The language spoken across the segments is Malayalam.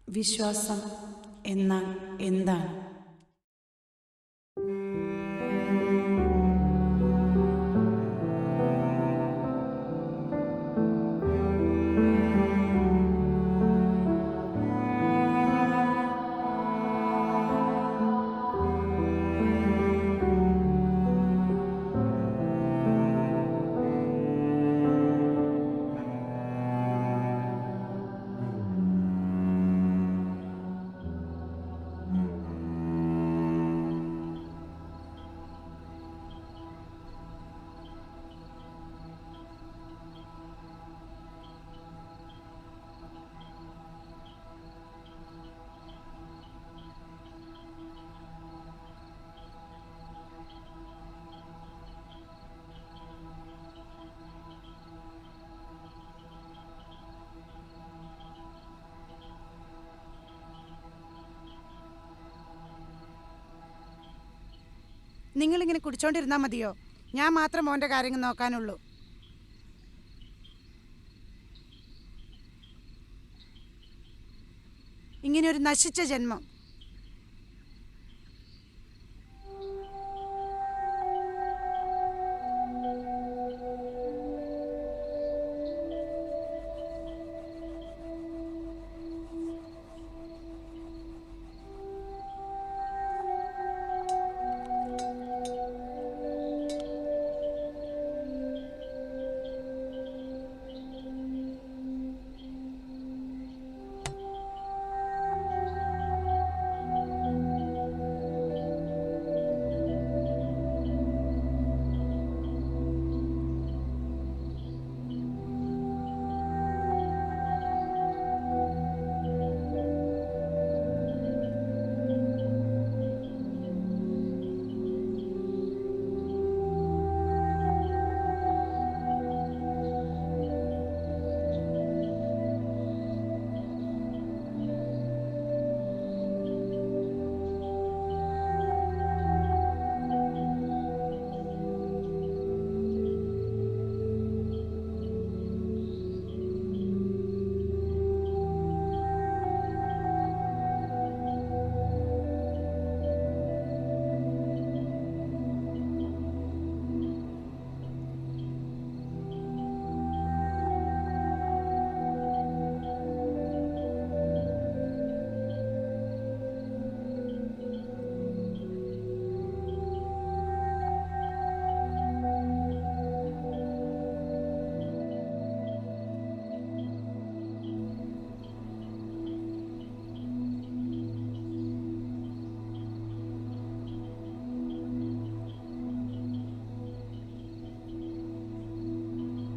വിശ്വാസം എന്നാൽ എന്താണ്? നിങ്ങളിങ്ങനെ കുടിച്ചോണ്ടിരുന്നാൽ മതിയോ? ഞാൻ മാത്രം മോൻ്റെ കാര്യങ്ങൾ നോക്കാനുള്ളൂ. ഇങ്ങനെ ഒരു നശിച്ച ജന്മം.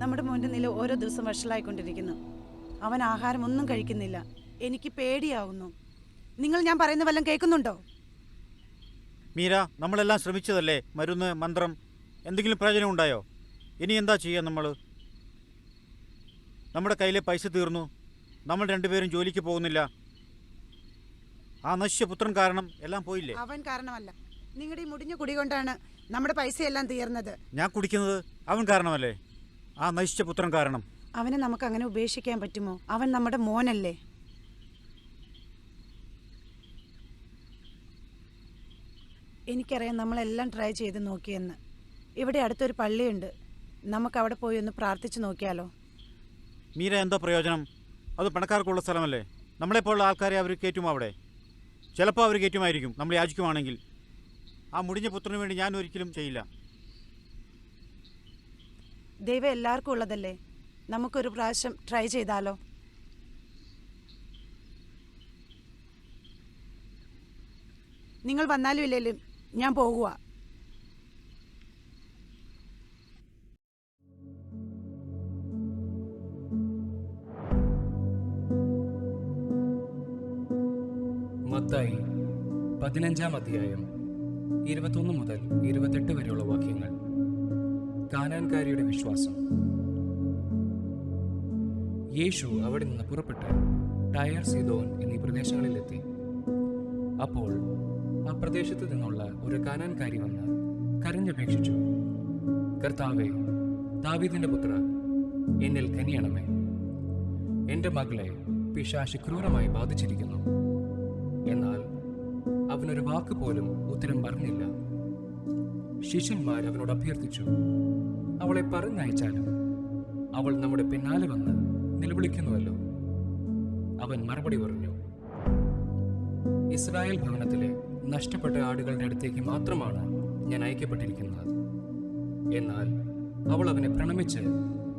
നമ്മുടെ മോൻ്റെ നില ഓരോ ദിവസം വഷളായിക്കൊണ്ടിരിക്കുന്നു. അവൻ ആഹാരം ഒന്നും കഴിക്കുന്നില്ല. എനിക്ക് പേടിയാവുന്നു. നിങ്ങൾ ഞാൻ പറയുന്ന വല്ലതും കേൾക്കുന്നുണ്ടോ? മീര, നമ്മളെല്ലാം ശ്രമിച്ചതല്ലേ? മരുന്ന്, മന്ത്രം, എന്തെങ്കിലും പ്രയോജനം ഉണ്ടായോ? ഇനി എന്താ ചെയ്യുക? നമ്മുടെ കയ്യിലെ പൈസ തീർന്നു. നമ്മൾ രണ്ടുപേരും ജോലിക്ക് പോകുന്നില്ല. ആ നശിച്ച പുത്രൻ കാരണം എല്ലാം പോയില്ലേ? അവൻ കാരണമല്ല. നിങ്ങളുടെ ഈ മുടിഞ്ഞ കുടി കൊണ്ടാണ് നമ്മുടെ പൈസയെല്ലാം തീർന്നത്. ഞാൻ കുടിക്കുന്നത് അവൻ കാരണമല്ലേ? ആ നശിച്ച പുത്രൻ കാരണം. അവനെ നമുക്ക് അങ്ങനെ ഉപേക്ഷിക്കാൻ പറ്റുമോ? അവൻ നമ്മുടെ മോനല്ലേ? എനിക്കറിയാം നമ്മളെല്ലാം ട്രൈ ചെയ്ത് നോക്കിയെന്ന്. ഇവിടെ അടുത്തൊരു പള്ളിയുണ്ട്. നമുക്ക് അവിടെ പോയി ഒന്ന് പ്രാർത്ഥിച്ചു നോക്കിയാലോ? മീര, എന്താ പ്രയോജനം? അത് പണക്കാർക്കുള്ള സ്ഥലമല്ലേ? നമ്മളെപ്പോലുള്ള ആൾക്കാരെ അവർ കയറ്റുമോ അവിടെ? ചിലപ്പോൾ അവർ കയറ്റുമായിരിക്കും, നമ്മൾ യാചിക്കുവാണെങ്കിൽ. ആ മുടിഞ്ഞ പുത്രന് വേണ്ടി ഞാൻ ഒരിക്കലും ചെയ്യില്ല. ദൈവം എല്ലാവർക്കും ഉള്ളതല്ലേ? നമുക്കൊരു പ്രാവശ്യം ട്രൈ ചെയ്താലോ? നിങ്ങൾ വന്നാലും ഇല്ലേലും ഞാൻ പോകുക. മത്തായി 15-ാം അധ്യായം 21 മുതൽ 28 വരെയുള്ള വാക്യങ്ങൾ. കാനാൻകാരിയുടെ വിശ്വാസം. യേശു അവിടെ നിന്ന് പുറപ്പെട്ട് ടയർ, സീദോൻ എന്നീ പ്രദേശങ്ങളിലെത്തി. അപ്പോൾ ആ പ്രദേശത്ത് നിന്നുള്ള ഒരു കാനാൻകാരി വന്ന് കരഞ്ഞപേക്ഷിച്ചു, കർത്താവേ, ദാവീദിന്റെ പുത്ര, എന്നിൽ കനിയണമേ. എൻ്റെ മകളെ പിശാച് ക്രൂരമായി ബാധിച്ചിരിക്കുന്നു. എന്നാൽ അവനൊരു വാക്ക് പോലും ഉത്തരം പറഞ്ഞില്ല. ശിഷ്യന്മാർ അവനോട് അഭ്യർത്ഥിച്ചു, അവളെ പറഞ്ഞയച്ചാലും അവൾ നമ്മുടെ പിന്നാലെ വന്ന് നിലവിളിക്കുന്നുവല്ലോ. അവൻ മറുപടി പറഞ്ഞു, ഇസ്രായേൽ ഭവനത്തിലെ നഷ്ടപ്പെട്ട ആടുകളുടെ അടുത്തേക്ക് മാത്രമാണ് ഞാൻ അയക്കപ്പെട്ടിരിക്കുന്നത്. എന്നാൽ അവൾ അവനെ പ്രണമിച്ച്,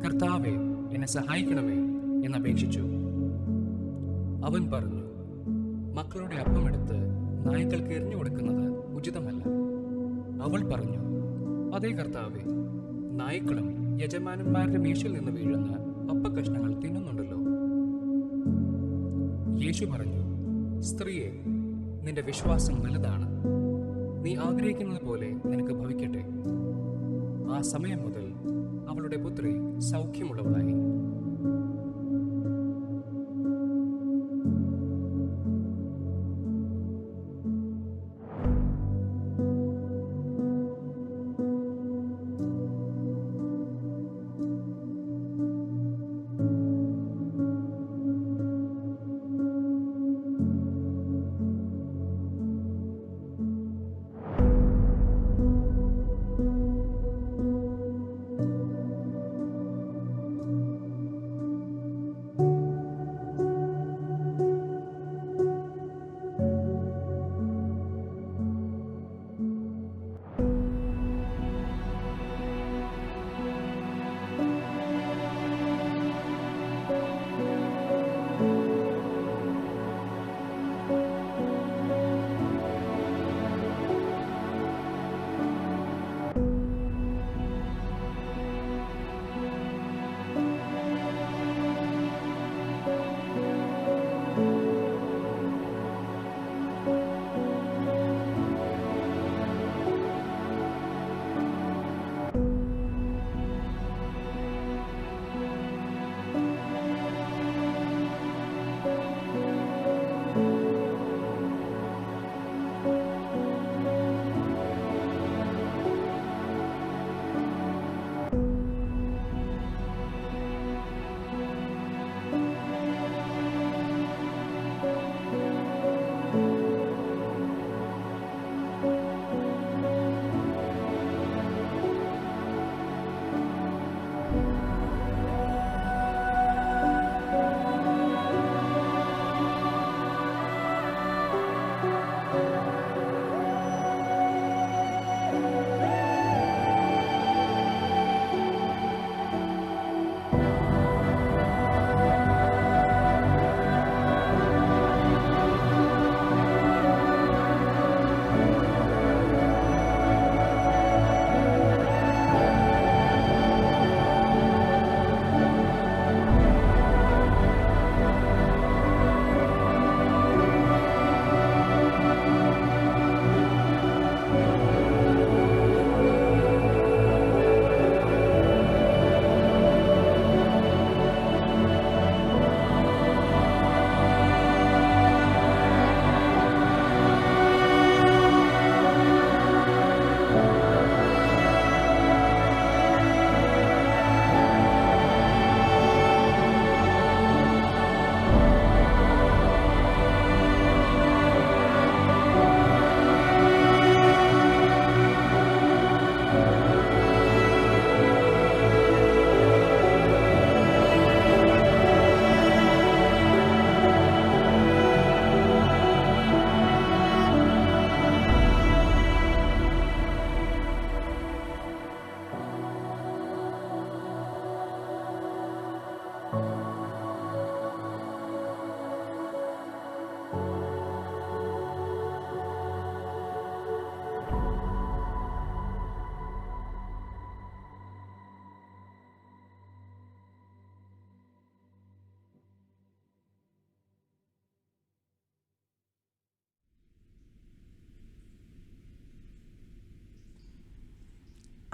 കർത്താവേ, എന്നെ സഹായിക്കണമേ എന്നപേക്ഷിച്ചു. അവൻ പറഞ്ഞു, മക്കളുടെ അപ്പമെടുത്ത് നായ്ക്കൾക്ക് എറിഞ്ഞു കൊടുക്കുന്നത് ഉചിതമല്ല. അവൾ പറഞ്ഞു, അതേ കർത്താവേ, നായ്ക്കളും യജമാനന്മാരുടെ മേശയിൽ നിന്ന് വീഴുന്ന അപ്പക്കഷ്ണങ്ങൾ തിന്നുന്നുണ്ടല്ലോ. യേശു പറഞ്ഞു, സ്ത്രീയെ, നിന്റെ വിശ്വാസം വലുതാണ്. നീ ആഗ്രഹിക്കുന്നത് പോലെ നിനക്ക് ഭവിക്കട്ടെ. ആ സമയം മുതൽ അവളുടെ പുത്രി സൗഖ്യമുള്ളവളായി.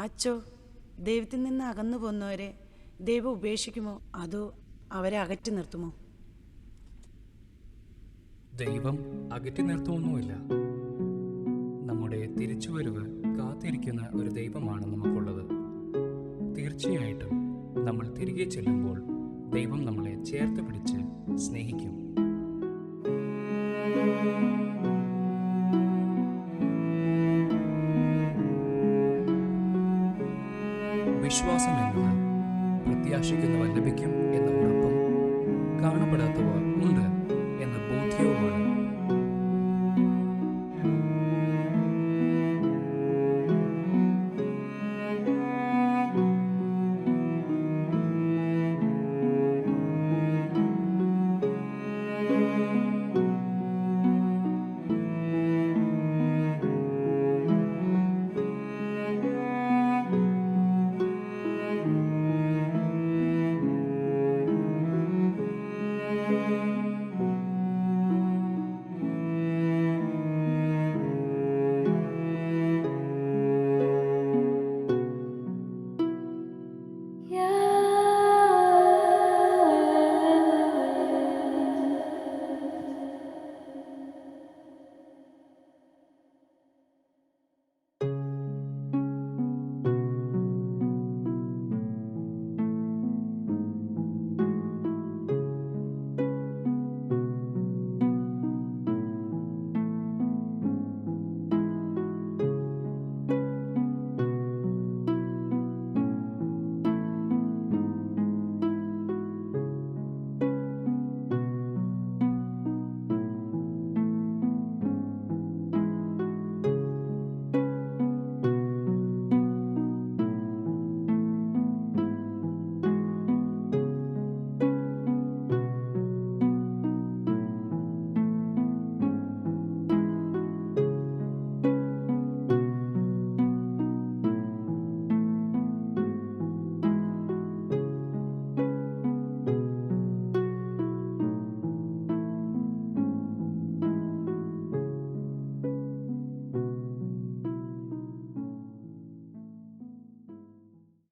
അച്ചോ, ദൈവത്തിൽ നിന്ന് അകന്നു പോന്നവരെ ദൈവം ഉപേക്ഷിക്കുമോ അതോ അവരെ അകറ്റി നിർത്തുമോ? ദൈവം അകറ്റി നിർത്തുമൊന്നുമില്ല. നമ്മുടെ തിരിച്ചുവരവ് കാത്തിരിക്കുന്ന ഒരു ദൈവമാണ് നമുക്കുള്ളത്. തീർച്ചയായിട്ടും നമ്മൾ തിരികെ ചെല്ലുമ്പോൾ ദൈവം നമ്മളെ ചേർത്ത് പിടിച്ച് സ്നേഹിക്കും. വിശ്വാസം എന്നത് പ്രത്യാശിക്കുന്നവ ലഭിക്കും എന്ന ഉറപ്പും കാണപ്പെടാത്തവ